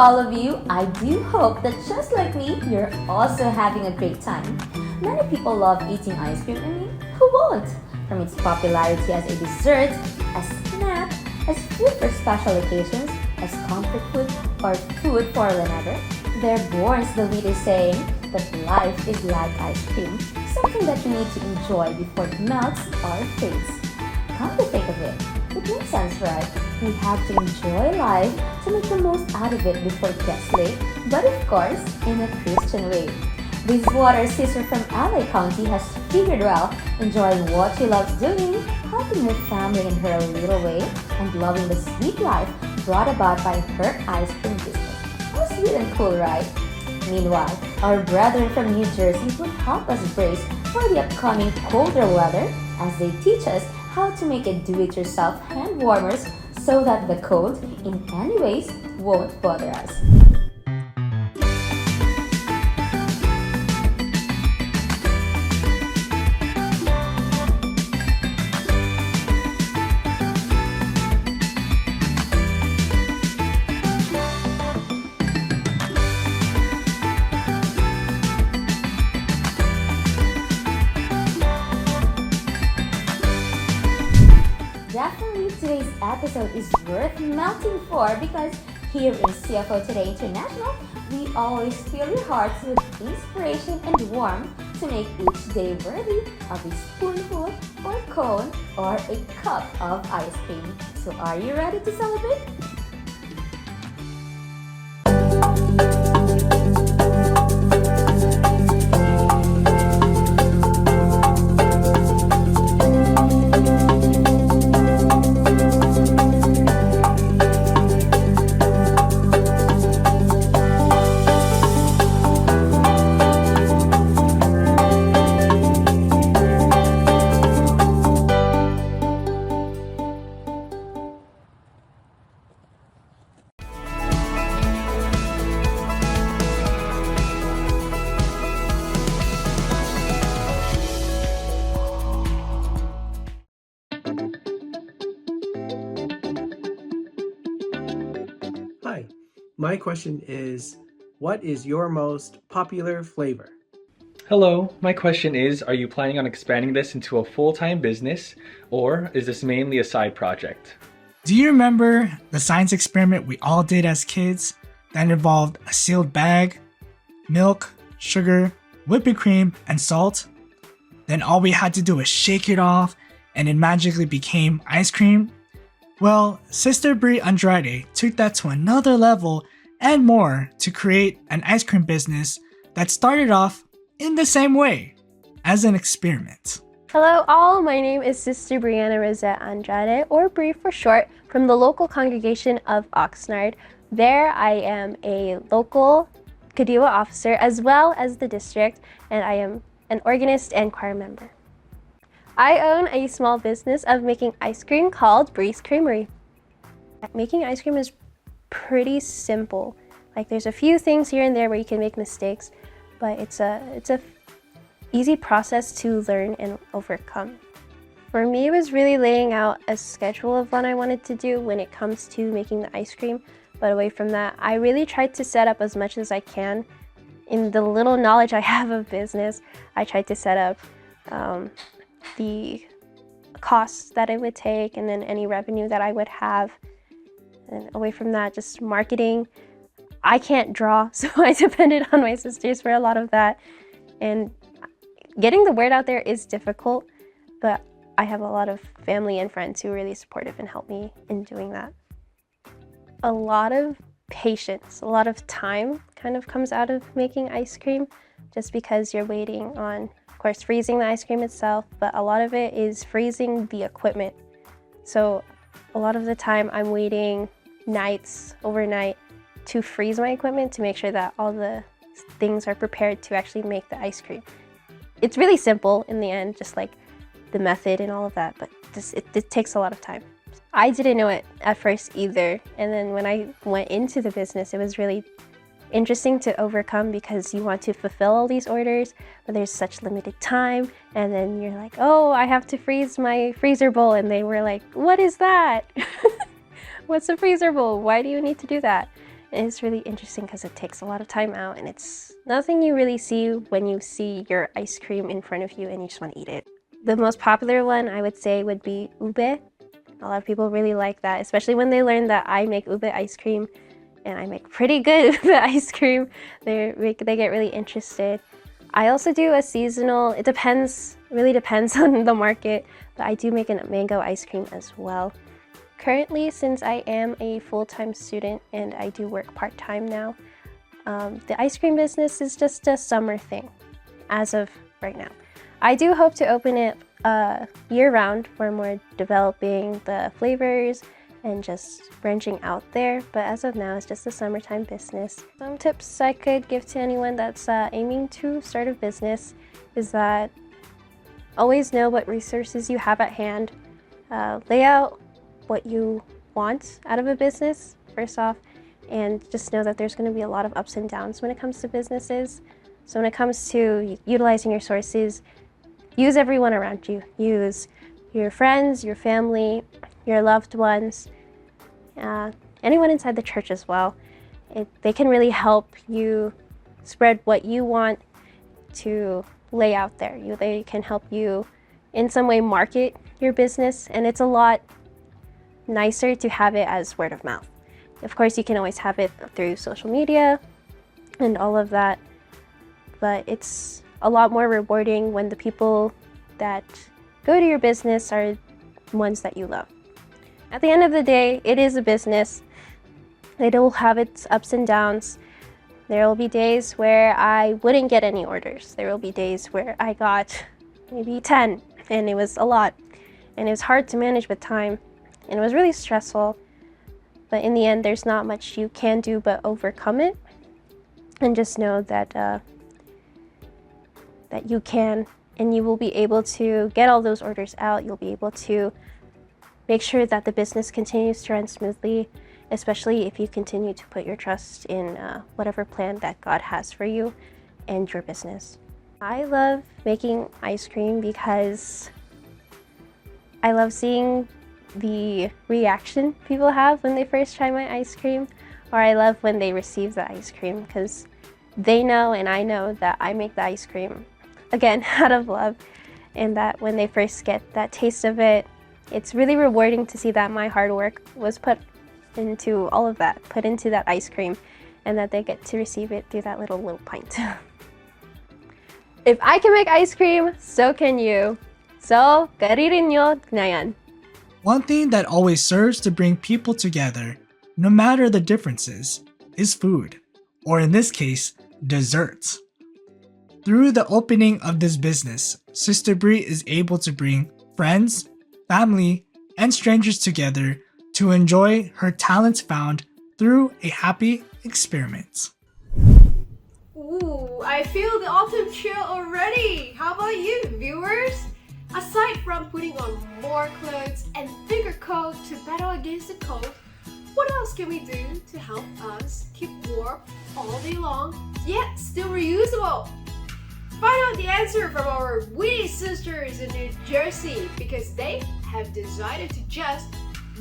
all of you. I do hope that just like me, you're also having a great time. Many people love eating ice cream. Who won't? From its popularity as a dessert, as snack, as food for special occasions, as comfort food, or food for whenever, there borns the witty saying that life is like ice cream, something that you need to enjoy before it melts or fades. Come to think of it makes sense, right? We have to enjoy life to make the most out of it before it gets late, but of course, in a Christian way. Water's sister from LA County has figured well, enjoying what she loves doing, helping her family in her little way, and loving the sweet life brought about by her ice cream business. How sweet and cool, right? Meanwhile, our brethren from New Jersey will help us brace for the upcoming colder weather as they teach us how to make a do-it-yourself hand warmers so that the cold, in any ways, won't bother us. Definitely today's episode is worth melting for because here in CFO Today International, we always fill your hearts with inspiration and warmth to make each day worthy of a spoonful or cone or a cup of ice cream. So are you ready to celebrate? Hi, my question is, what is your most popular flavor? Hello, my question is, are you planning on expanding this into a full-time business, or is this mainly a side project? Do you remember the science experiment we all did as kids that involved a sealed bag, milk, sugar, whipping cream, and salt? Then all we had to do was shake it off and it magically became ice cream? Well, Sister Brie Andrade took that to another level and more to create an ice cream business that started off in the same way, as an experiment. Hello all, my name is Sister Brianna Rosette Andrade, or Brie for short, from the local congregation of Oxnard. There I am a local Kadiwa officer as well as the district, and I am an organist and choir member. I own a small business of making ice cream called Brie's Creamery. Making ice cream is pretty simple. Like there's a few things here and there where you can make mistakes, but it's a easy process to learn and overcome. For me, it was really laying out a schedule of what I wanted to do when it comes to making the ice cream. But away from that, I really tried to set up as much as I can. In the little knowledge I have of business, I tried to set up the costs that it would take and then any revenue that I would have. And away from that, just marketing. I can't draw, so I depended on my sisters for a lot of that. And getting the word out there is difficult, but I have a lot of family and friends who are really supportive and help me in doing that. A lot of patience, a lot of time kind of comes out of making ice cream, just because you're waiting on, of course, freezing the ice cream itself, but a lot of it is freezing the equipment. So a lot of the time I'm waiting nights, overnight, to freeze my equipment to make sure that all the things are prepared to actually make the ice cream. It's really simple in the end, just like the method and all of that, but it takes a lot of time. I didn't know it at first either, and then when I went into the business, it was really interesting to overcome because you want to fulfill all these orders, but there's such limited time, and then you're like, oh, I have to freeze my freezer bowl, and they were like, what is that? What's a freezer bowl? Why do you need to do that? And it's really interesting because it takes a lot of time out, and it's nothing you really see when you see your ice cream in front of you and you just want to eat it. The most popular one I would say would be ube. A lot of people really like that, especially when they learn that I make ube ice cream, and I make pretty good ube ice cream. They get really interested. I also do a seasonal, it really depends on the market, but I do make a mango ice cream as well. Currently, since I am a full-time student and I do work part-time now, the ice cream business is just a summer thing as of right now. I do hope to open it year-round for more developing the flavors and just branching out there, but as of now, it's just a summertime business. Some tips I could give to anyone that's aiming to start a business is that always know what resources you have at hand. Lay out what you want out of a business, first off, and just know that there's going to be a lot of ups and downs when it comes to businesses. So when it comes to utilizing your sources, use everyone around you. Use your friends, your family, your loved ones, anyone inside the church as well. They can really help you spread what you want to lay out there. They can help you in some way market your business, and it's a lot nicer to have it as word of mouth. Of course, you can always have it through social media and all of that, but it's a lot more rewarding when the people that go to your business are ones that you love. At the end of the day, it is a business. It will have its ups and downs. There will be days where I wouldn't get any orders. There will be days where I got maybe 10, and it was a lot. And it was hard to manage with time, and it was really stressful. But in the end, there's not much you can do but overcome it. And just know that that you can, and you will be able to get all those orders out. You'll be able to make sure that the business continues to run smoothly, especially if you continue to put your trust in whatever plan that God has for you and your business. I love making ice cream because I love seeing the reaction people have when they first try my ice cream, or I love when they receive the ice cream because they know and I know that I make the ice cream, again, out of love, and that when they first get that taste of it, it's really rewarding to see that my hard work was put into all of that, put into that ice cream, and that they get to receive it through that little pint. If I can make ice cream, so can you. So, garirin nyo na yan. One thing that always serves to bring people together, no matter the differences, is food, or in this case, desserts. Through the opening of this business, Sister Bree is able to bring friends, family, and strangers together to enjoy her talents found through a happy experiment. Ooh, I feel the autumn chill already! How about you, viewers? Aside from putting on more clothes and thicker coat to battle against the cold, what else can we do to help us keep warm all day long, yet still reusable? Find out the answer from our witty sisters in New Jersey, because they have decided to just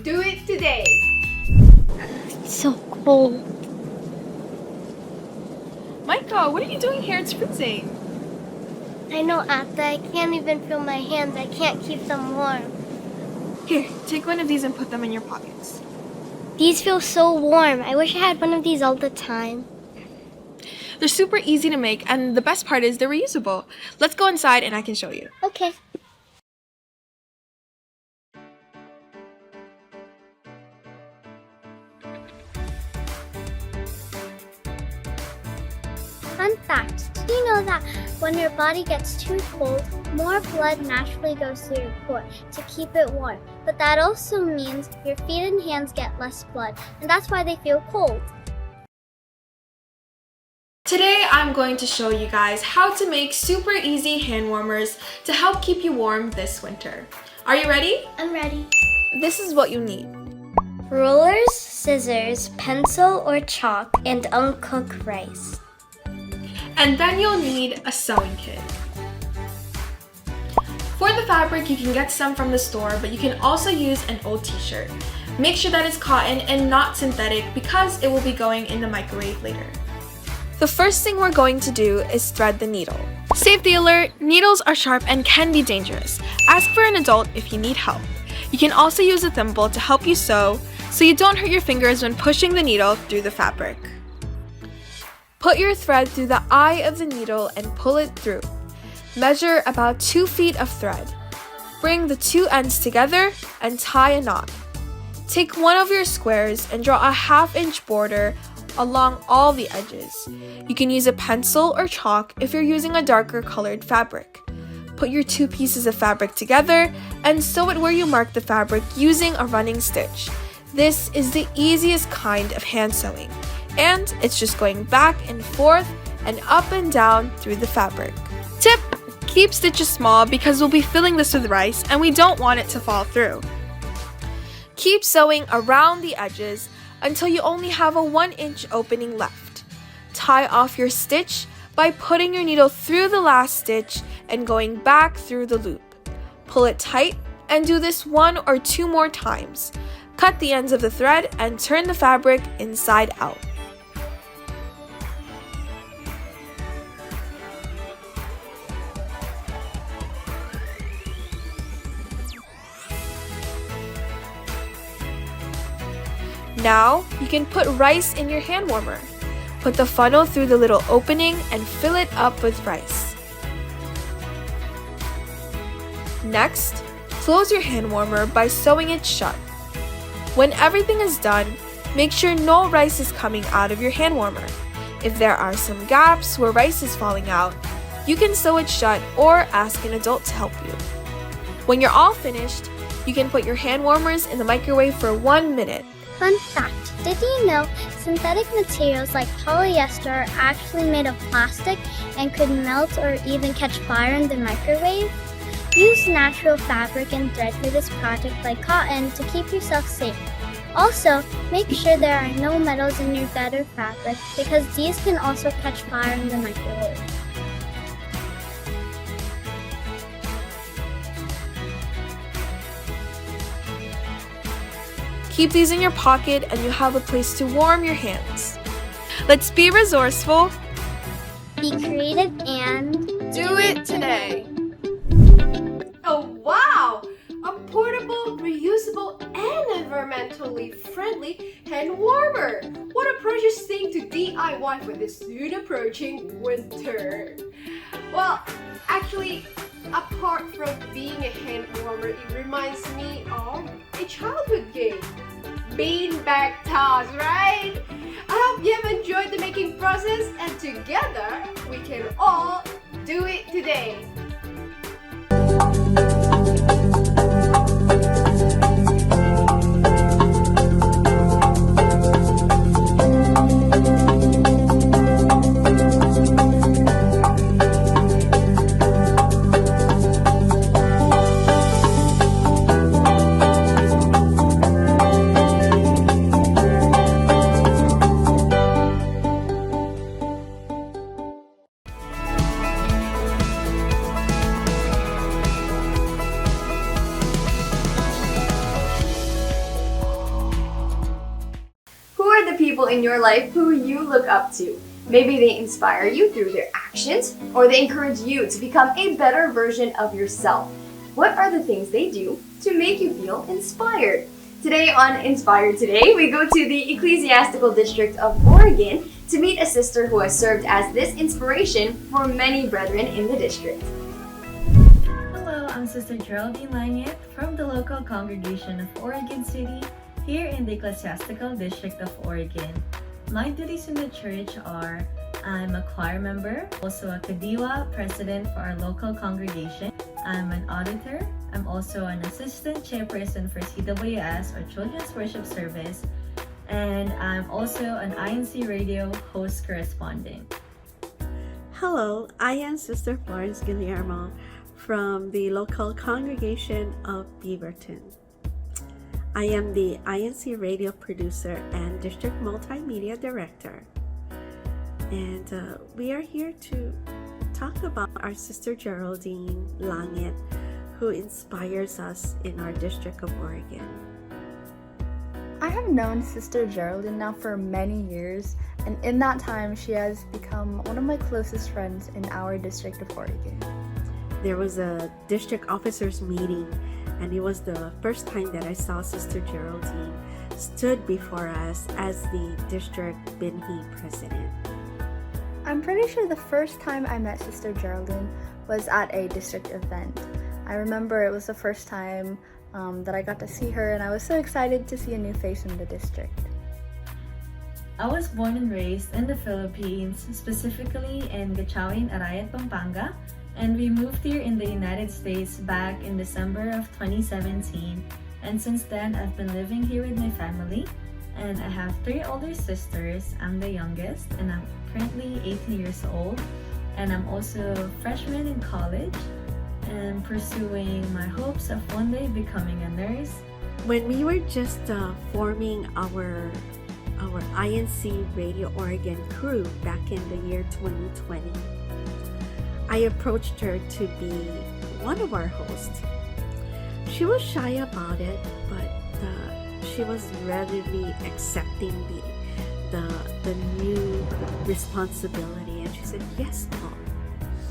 do it today. It's so cold. Micah, what are you doing here? It's freezing. I know, Ate. I can't even feel my hands. I can't keep them warm. Here, take one of these and put them in your pockets. These feel so warm. I wish I had one of these all the time. They're super easy to make, and the best part is they're reusable. Let's go inside and I can show you. Okay. Fun fact, did you know that when your body gets too cold, more blood naturally goes through your core to keep it warm? But that also means your feet and hands get less blood, and that's why they feel cold. Today, I'm going to show you guys how to make super easy hand warmers to help keep you warm this winter. Are you ready? I'm ready. This is what you need. Rollers, scissors, pencil or chalk, and uncooked rice. And then you'll need a sewing kit. For the fabric, you can get some from the store, but you can also use an old t-shirt. Make sure that it's cotton and not synthetic because it will be going in the microwave later. The first thing we're going to do is thread the needle. Safety alert, needles are sharp and can be dangerous. Ask for an adult if you need help. You can also use a thimble to help you sew so you don't hurt your fingers when pushing the needle through the fabric. Put your thread through the eye of the needle and pull it through. Measure about 2 feet of thread. Bring the two ends together and tie a knot. Take one of your squares and draw a 1/2 inch border along all the edges. You can use a pencil or chalk if you're using a darker colored fabric. Put your 2 pieces of fabric together and sew it where you mark the fabric using a running stitch. This is the easiest kind of hand sewing, and it's just going back and forth and up and down through the fabric. Tip: keep stitches small because we'll be filling this with rice and we don't want it to fall through. Keep sewing around the edges until you only have a 1-inch opening left. Tie off your stitch by putting your needle through the last stitch and going back through the loop. Pull it tight and do this 1 or 2 more times. Cut the ends of the thread and turn the fabric inside out. Now, you can put rice in your hand warmer. Put the funnel through the little opening and fill it up with rice. Next, close your hand warmer by sewing it shut. When everything is done, make sure no rice is coming out of your hand warmer. If there are some gaps where rice is falling out, you can sew it shut or ask an adult to help you. When you're all finished, you can put your hand warmers in the microwave for 1 minute. Fun fact, did you know synthetic materials like polyester are actually made of plastic and could melt or even catch fire in the microwave? Use natural fabric and thread for this project like cotton to keep yourself safe. Also, make sure there are no metals in your thread or fabric because these can also catch fire in the microwave. Keep these in your pocket and you have a place to warm your hands. Let's be resourceful. Be creative and Do it today. Oh wow! A portable, reusable, and environmentally friendly hand warmer! What a precious thing to DIY for this soon approaching winter! Well, actually, apart from being a hand warmer, it reminds me of a childhood game. Beanbag toss, right? I hope you have enjoyed the making process and together we can all do it today. People in your life who you look up to. Maybe they inspire you through their actions, or they encourage you to become a better version of yourself. What are the things they do to make you feel inspired? Today on Inspired Today, we go to the Ecclesiastical District of Oregon to meet a sister who has served as this inspiration for many brethren in the district. Hello, I'm Sister Geraldine Langit from the local congregation of Oregon City here in the Ecclesiastical District of Oregon. My duties in the church are I'm a choir member, also a Kadiwa president for our local congregation. I'm an auditor. I'm also an assistant chairperson for CWS or Children's Worship Service. And I'm also an INC radio host correspondent. Hello, I am Sister Florence Guillermo from the local congregation of Beaverton. I am the INC radio producer and district multimedia director. And we are here to talk about our Sister Geraldine Langit, who inspires us in our District of Oregon. have known Sister Geraldine now for many years, and in that time, she has become one of my closest friends in our District of Oregon. There was a district officers meeting, and it was the first time that I saw Sister Geraldine stood before us as the district Binhi president. I'm pretty sure the first time I met Sister Geraldine was at a district event. I remember it was the first time that I got to see her, and I was so excited to see a new face in the district. I was born and raised in the Philippines, specifically in Gatchawin, Arayat, Pampanga, and we moved here in the United States back in December of 2017. And since then, I've been living here with my family, and I have 3 older sisters. I'm the youngest, and I'm currently 18 years old, and I'm also a freshman in college and pursuing my hopes of one day becoming a nurse. When we were just forming our INC Radio Oregon crew back in the year 2020, I approached her to be one of our hosts. She was shy about it, but she was readily accepting the new responsibility, and she said, "Yes, Mom."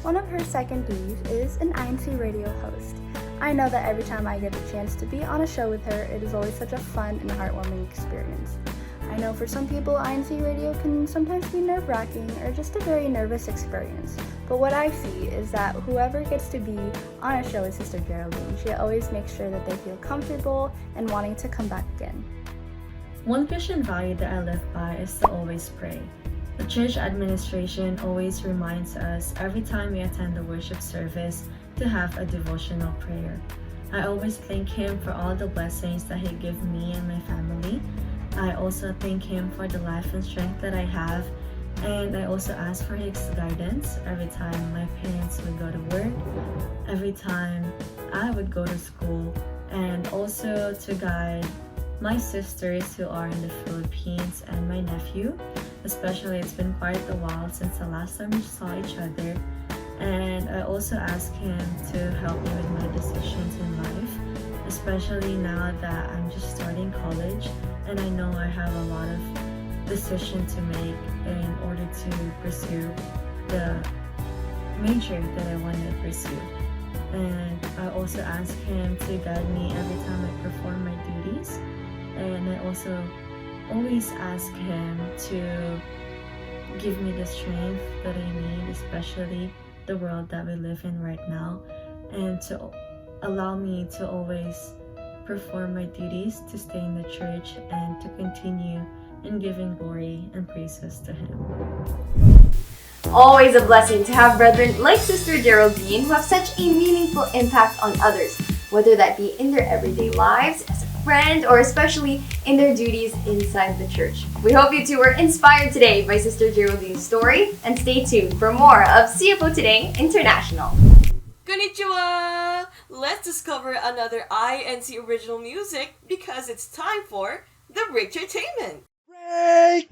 One of her second duties is an INC radio host. I know that every time I get the chance to be on a show with her, it is always such a fun and heartwarming experience. I know for some people, INC radio can sometimes be nerve-wracking or just a very nervous experience. But what I see is that whoever gets to be on a show with Sister Geraldine, she always makes sure that they feel comfortable and wanting to come back again. One Christian value that I live by is to always pray. The church administration always reminds us every time we attend the worship service to have a devotional prayer. I always thank Him for all the blessings that He gives me and my family. I also thank Him for the life and strength that I have, and I also ask for His guidance every time my parents would go to work, every time I would go to school, and also to guide my sisters who are in the Philippines and my nephew. Especially, it's been quite a while since the last time we saw each other, and I also ask Him to help me with my decisions in life, especially now that I'm just starting college and I know I have a lot of decisions to make in order to pursue the major that I want to pursue. And I also ask Him to guide me every time I perform my duties, and I also always ask Him to give me the strength that I need, especially the world that we live in right now, and to allow me to always perform my duties, to stay in the church, and to continue in giving glory and praises to Him. Always a blessing to have brethren like Sister Geraldine who have such a meaningful impact on others, whether that be in their everyday lives, as a friend, or especially in their duties inside the church. We hope you too were inspired today by Sister Geraldine's story, and stay tuned for more of CFO Today International. Konnichiwa! Let's discover another INC original music because it's time for the Break Entertainment. Break!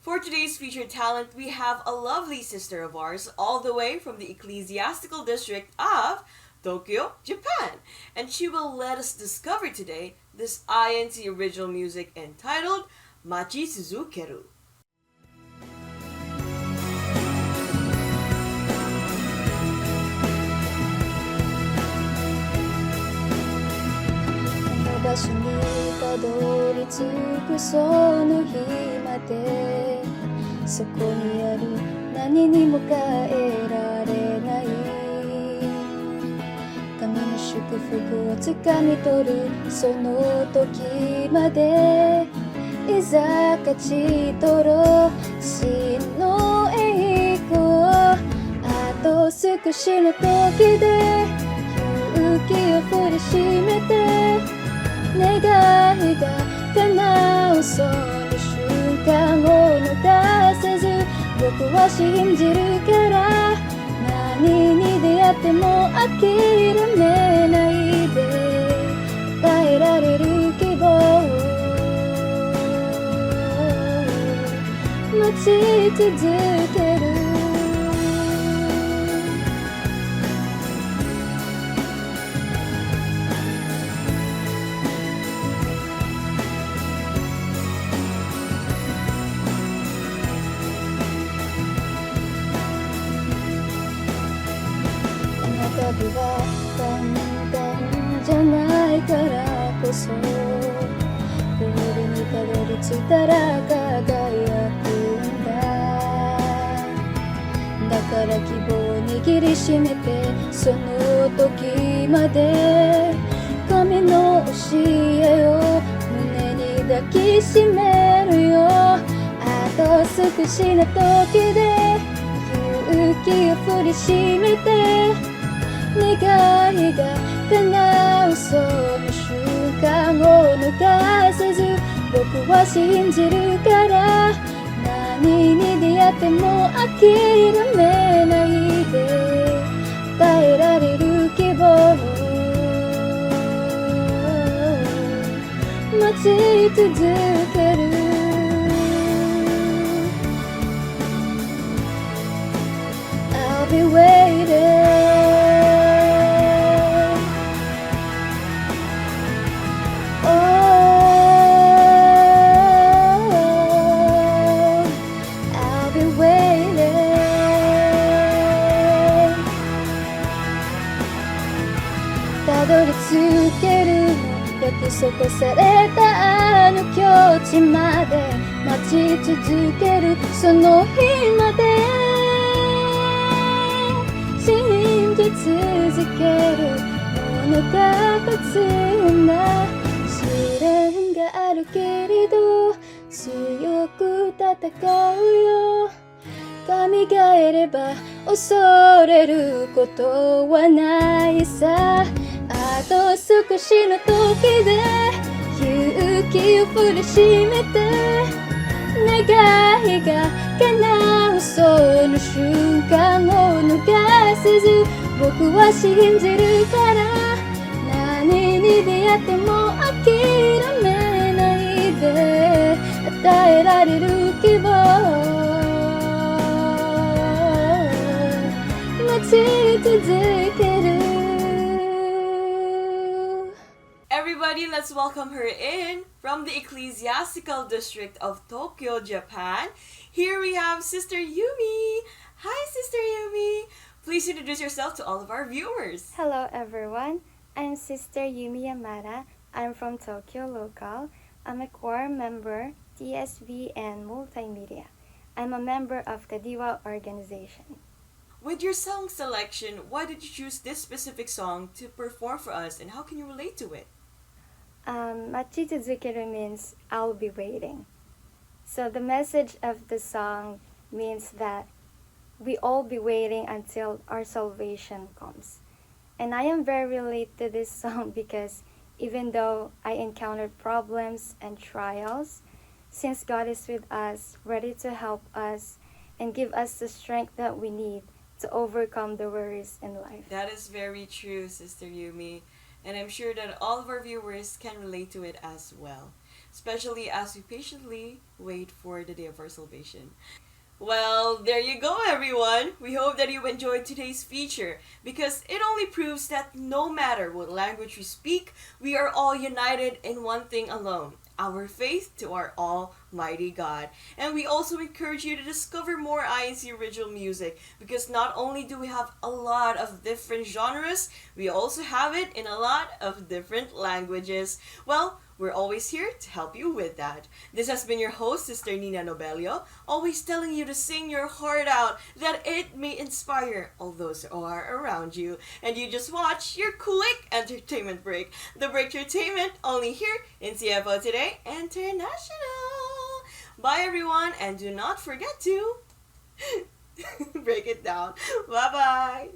For today's featured talent, we have a lovely sister of ours all the way from the Ecclesiastical district of Tokyo, Japan. And she will let us discover today this INC original music entitled Machi Suzukeru. からこそゴールにたどり着いたら輝くんだ。だから希望を握りしめてその時まで神の教えを胸に抱きしめるよ。あと少しの時で勇気を振りしめて願いが叶うその瞬間を逃さず僕は信じるから。何に出会っても諦めないで耐えられる希望を待ち続ける。I'll be waiting.たどり着ける約束されたあの境地まで待ち続けるその日まで信じ続けるものが立つんだ。試練があるけれど強く戦うよ。神がいれば恐れることはないさ。あと少しの時で勇気を振りしめて願いが叶うその瞬間を逃さず僕は信じるから。何に出会っても諦めないで与えられる希望待ち続ける。Everybody, let's welcome her in from the Ecclesiastical District of Tokyo, Japan. Here we have Sister Yumi. Hi, Sister Yumi. Please introduce yourself to all of our viewers. Hello, everyone. I'm Sister Yumi Yamada. I'm from Tokyo local. I'm a choir member, TSV, and multimedia. I'm a member of Kadiwa organization. With your song selection, why did you choose this specific song to perform for us, and how can you relate to it? Machi Tsuzukeru means I'll be waiting. So the message of the song means that we all be waiting until our salvation comes. And I am very related to this song because even though I encountered problems and trials, since God is with us, ready to help us and give us the strength that we need to overcome the worries in life. That is very true, Sister Yumi. And I'm sure that all of our viewers can relate to it as well, especially as we patiently wait for the day of our salvation. Well, there you go, everyone. We hope that you enjoyed today's feature because it only proves that no matter what language we speak, we are all united in one thing alone, our faith to our Almighty God. And we also encourage you to discover more INC original music because not only do we have a lot of different genres, we also have it in a lot of different languages. Well, we're always here to help you with that. This has been your host, Sister Nina Nobelio, always telling you to sing your heart out, that it may inspire all those who are around you. And you just watch your quick entertainment break. The Breakthrough-tainment only here in CFO Today International. Bye everyone, and do not forget to break it down. Bye-bye.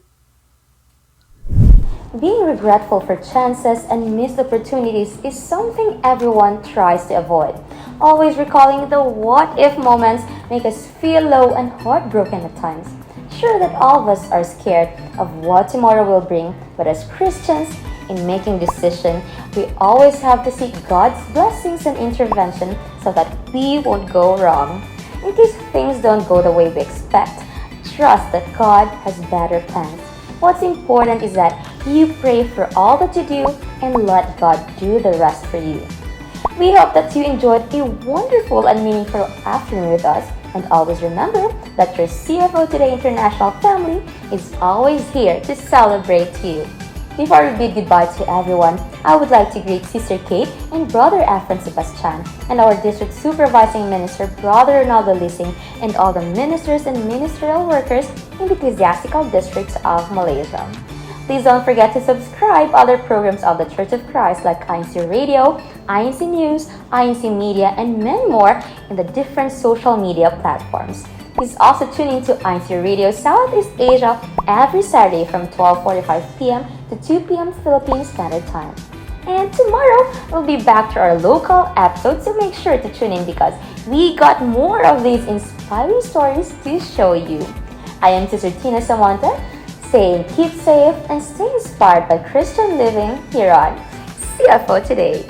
Being regretful for chances and missed opportunities is something everyone tries to avoid. Always recalling the what-if moments make us feel low and heartbroken at times. Sure that all of us are scared of what tomorrow will bring, but as Christians, in making decisions, we always have to seek God's blessings and intervention so that we won't go wrong. In case things don't go the way we expect, trust that God has better plans. What's important is that you pray for all that you do and let God do the rest for you. We hope that you enjoyed a wonderful and meaningful afternoon with us, and always remember that your CFO Today International family is always here to celebrate you. Before we bid goodbye to everyone, I would like to greet Sister Kate and Brother Efren Sebastian and our District Supervising Minister, Brother Ronaldo Lising, and all the ministers and ministerial workers in the Ecclesiastical Districts of Malaysia. Please don't forget to subscribe other programs of the Church of Christ like INC Radio, INC News, INC Media, and many more in the different social media platforms. Please also tune in to INC Radio Southeast Asia every Saturday from 12:45 p.m. to 2 p.m. Philippine Standard Time. And tomorrow, we'll be back to our local episode, so make sure to tune in because we got more of these inspiring stories to show you. I am Sister Tina Samonte, saying keep safe and stay inspired by Christian living here on CFO Today.